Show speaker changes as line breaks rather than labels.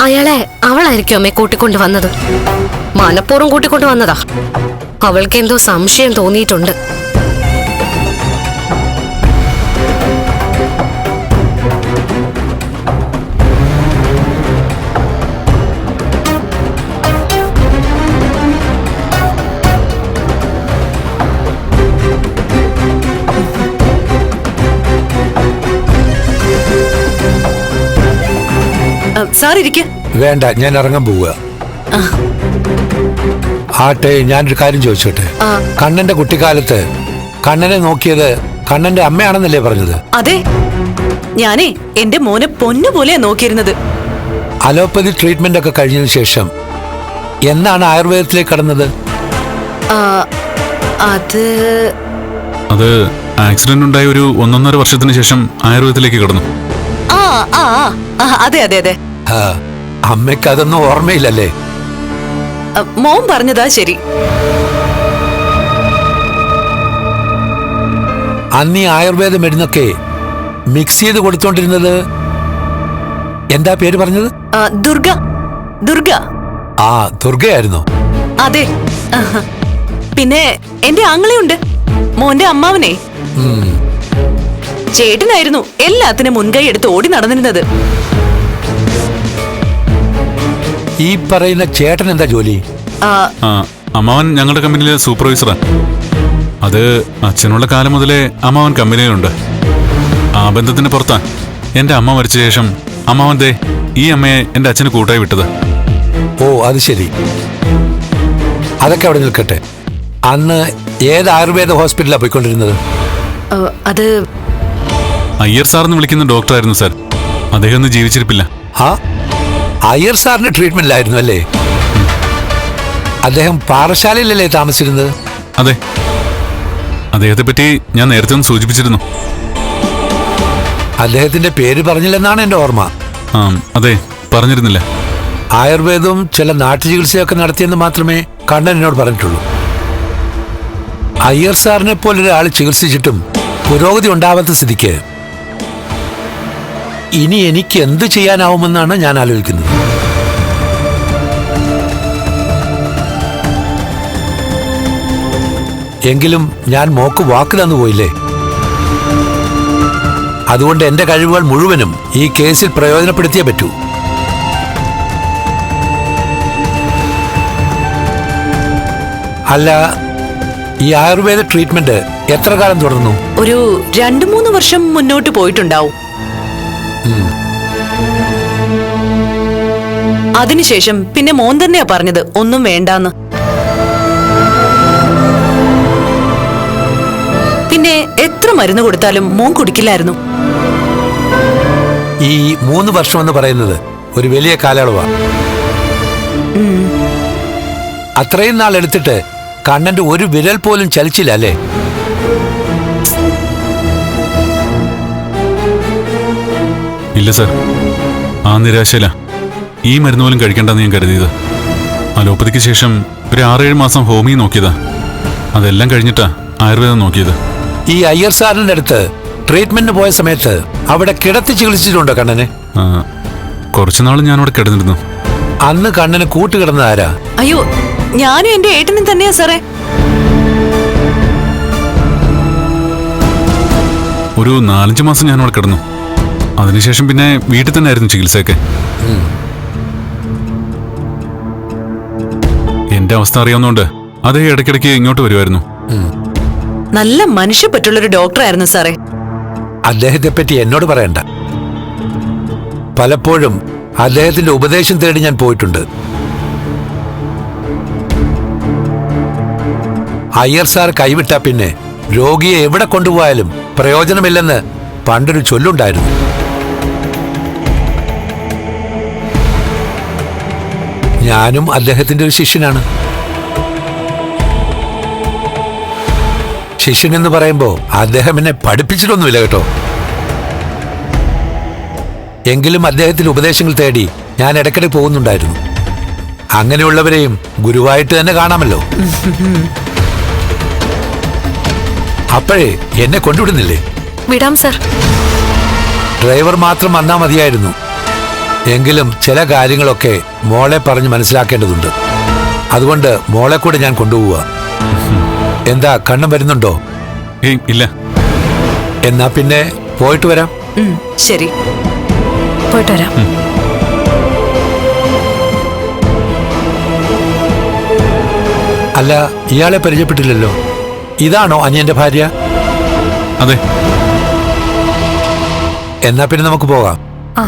അയാളെ അവളായിരിക്കും അമ്മയെ കൂട്ടിക്കൊണ്ട് വന്നത്. മനഃപൂർവ്വം കൂട്ടിക്കൊണ്ട് വന്നതാ. അവൾക്ക് എന്തോ സംശയം തോന്നിയിട്ടുണ്ട്.
സാർ ഇരിക്ക.
വേണ്ട, ഞാൻ ഇറങ്ങാൻ പോവുക. ആട്ടെ, ഞാനൊരു കാര്യം ചോദിച്ചോട്ടെ. കണ്ണന്റെ കുട്ടിക്കാലത്ത് കണ്ണനെ നോക്കിയത് കണ്ണന്റെ അമ്മയാണെന്നല്ലേ പറഞ്ഞത്?
അതെ, ഞാനേ എന്റെ മോനെ പൊന്നുപോലെയാ നോക്കിയിരുന്നത്.
അലോപ്പതി ട്രീറ്റ്മെന്റ് ഒക്കെ കഴിഞ്ഞതിന് ശേഷം എന്നാണ് ആയുർവേദത്തിലേക്ക് കടന്നത്?
അത് ആക്സിഡന്റ് ഉണ്ടായ ഒരു 1.5 വർഷത്തിന് ശേഷം ആയുർവേദത്തിലേക്ക് കടന്നു.
അതെ അതെ അതെ.
അമ്മയ്ക്ക് അതൊന്നും ഓർമ്മയില്ലല്ലേ?
മോൻ പറഞ്ഞതാ ശരി.
അന്ന് ഈ ആയുർവേദ മരുന്നൊക്കെ മിക്സ് ചെയ്ത് കൊടുത്തോണ്ടിരുന്നത് എന്താ പേര് പറഞ്ഞത്?
ദുർഗ. ദുർഗ.
ആ, ദുർഗയായിരുന്നോ?
അതെ. പിന്നെ എന്റെ ആങ്ങളെയുണ്ട്, മോന്റെ അമ്മാവനെ. ചേട്ടനായിരുന്നു എല്ലാത്തിനും മുൻകൈ എടുത്ത് ഓടി നടന്നിരുന്നത്.
ഈ പറയുന്ന ചേട്ടൻ എന്താ ജോലി?
അമ്മാവൻ ഞങ്ങളുടെ കമ്പനിയിലെ സൂപ്പർവൈസറാ. അത് അച്ഛനുള്ള കാലം മുതലേ അമ്മാവൻ കമ്പനിയിലുണ്ട്. ആ ബന്ധത്തിന് പുറത്താ എന്റെ അമ്മ മരിച്ച ശേഷം അമ്മാവൻ ദേ ഈ അമ്മയെ എന്റെ അച്ഛന് കൂട്ടായി വിട്ടത്.
ഓ, അത് ശരി. അതൊക്കെ അവിടെ നിൽക്കട്ടെ. അന്ന് ഏത് ആയുർവേദ ഹോസ്പിറ്റലാ പോയിക്കൊണ്ടിരുന്നത്?
അത്
അയ്യർ സാറിന് വിളിക്കുന്ന ഡോക്ടറായിരുന്നു സാർ. അദ്ദേഹം ഒന്നും ജീവിച്ചിരിപ്പില്ല.
അയ്യർ സാറിന്റെ ട്രീറ്റ്മെന്റിലായിരുന്നു അല്ലേ? അദ്ദേഹം പാറശാലയിലല്ലേ താമസിച്ചിരുന്നത്?
അതെ, അദ്ദേഹത്തെ പറ്റി ഞാൻ നേരത്തെ ഒന്ന് സൂചിപ്പിച്ചിരുന്നു.
അദ്ദേഹത്തിന്റെ പേര് പറഞ്ഞില്ലെന്നാണ് എന്റെ ഓർമ്മ.
അതെ, പറഞ്ഞിരുന്നില്ല.
ആയുർവേദവും ചില നാട്ടുചികിത്സയൊക്കെ നടത്തിയെന്ന് മാത്രമേ കണ്ണൻ എന്നോട് പറഞ്ഞിട്ടുള്ളൂ. അയ്യർ സാറിനെ പോലൊരാൾ ചികിത്സിച്ചിട്ടും പുരോഗതി ഉണ്ടാവാത്ത സ്ഥിതിക്ക് ഇനി എനിക്ക് എന്ത് ചെയ്യാനാവുമെന്നാണ് ഞാൻ ആലോചിക്കുന്നത്. എങ്കിലും ഞാൻ മോക്ക് വാക്ക് തന്നു പോയില്ലേ? അതുകൊണ്ട് എന്റെ കഴിവുകൾ മുഴുവനും ഈ കേസിൽ പ്രയോജനപ്പെടുത്തിയേ പറ്റൂ. അല്ല, ഈ ആയുർവേദ ട്രീറ്റ്മെന്റ് എത്ര കാലം തുടർന്നു?
ഒരു 2-3 വർഷം മുന്നോട്ട് പോയിട്ടുണ്ടാവും. അതിനുശേഷം പിന്നെ മോൻ തന്നെയാ പറഞ്ഞത് ഒന്നും വേണ്ടാന്ന്. പിന്നെ എത്ര മരുന്ന് കൊടുത്താലും മോൻ കുടിക്കില്ലായിരുന്നു.
ഈ 3 വർഷം എന്ന് പറയുന്നത് ഒരു വലിയ കാലയളവാ. അത്രയും നാൾ എടുത്തിട്ട് കണ്ണന്റെ ഒരു വിരൽ പോലും ചലിച്ചില്ല അല്ലേ?
ഇല്ല സാർ, ആ നിരാശയില ഈ മരുന്ന് പോലും കഴിക്കേണ്ടെന്ന് ഞാൻ കരുതിയത്. അലോപ്പതിക്ക് ശേഷം ഒരു 6-7 മാസം ഹോമിയോ നോക്കിയതാ. അതെല്ലാം കഴിഞ്ഞിട്ടാ ആയുർവേദം നോക്കിയത്.
ഈ അയ്യർ സാറിന്റെ അടുത്ത് ട്രീറ്റ്മെന്റിന് പോയ സമയത്ത് അവിടെ കിടത്തി ചികിത്സിച്ചിട്ടുണ്ടോ കണ്ണനെ?
കുറച്ചുനാൾ ഞാൻ അവിടെ കിടന്നിരുന്നു.
അന്ന് കണ്ണന് കൂട്ടുകിടന്ന ആരാ?
അയ്യോ, ഞാനും എന്റെ ഏട്ടനും തന്നെയാ സാറേ.
ഒരു 4-5 മാസം ഞാൻ അവിടെ കിടന്നു. അതിനുശേഷം പിന്നെ വീട്ടിൽ തന്നെ ആയിരുന്നു ചികിത്സയൊക്കെ. എന്റെ അവസ്ഥ അറിയാവുന്നോണ്ട് അതേ ഇടയ്ക്കിടയ്ക്ക് ഇങ്ങോട്ട് വരുമായിരുന്നു.
നല്ല മനുഷ്യപ്പറ്റുള്ളൊരു ഡോക്ടറായിരുന്നു സാറേ.
അദ്ദേഹത്തെ പറ്റി എന്നോട് പറയണ്ട. പലപ്പോഴും അദ്ദേഹത്തിന്റെ ഉപദേശം തേടി ഞാൻ പോയിട്ടുണ്ട്. അയ്യർ സാർ കൈവിട്ടാ പിന്നെ രോഗിയെ എവിടെ കൊണ്ടുപോയാലും പ്രയോജനമില്ലെന്ന് പണ്ടൊരു ചൊല്ലുണ്ടായിരുന്നു. ഞാനും അദ്ദേഹത്തിന്റെ ഒരു ശിഷ്യനാണ്. ശിഷ്യൻ എന്ന് പറയുമ്പോ അദ്ദേഹം എന്നെ പഠിപ്പിച്ചിട്ടൊന്നുമില്ല കേട്ടോ. എങ്കിലും അദ്ദേഹത്തിന്റെ ഉപദേശങ്ങൾ തേടി ഞാൻ ഇടയ്ക്കിടെ പോകുന്നുണ്ടായിരുന്നു. അങ്ങനെയുള്ളവരെയും ഗുരുവായിട്ട് തന്നെ കാണാമല്ലോ. അപ്പോഴേ എന്നെ കൊണ്ടുവിടുന്നില്ലേ?
വിടാം സർ.
ഡ്രൈവർ മാത്രം വന്നാ മതിയായിരുന്നു. എങ്കിലും ചില കാര്യങ്ങളൊക്കെ മോളെ പറഞ്ഞ് മനസ്സിലാക്കേണ്ടതുണ്ട്. അതുകൊണ്ട് മോളെ കൂടെ ഞാൻ കൊണ്ടുപോവുക. എന്താ കണ്ണും വരുന്നുണ്ടോ?
ഏയ് ഇല്ല.
എന്നാ പിന്നെ പോയിട്ട് വരാം.
ശരി,
പോയിട്ട് വരാം.
അല്ല, ഇയാളെ പരിചയപ്പെട്ടില്ലല്ലോ. ഇതാണോ അനിയന്റെ ഭാര്യ?
അതെ.
എന്നാ പിന്നെ നമുക്ക് പോകാം.
ആ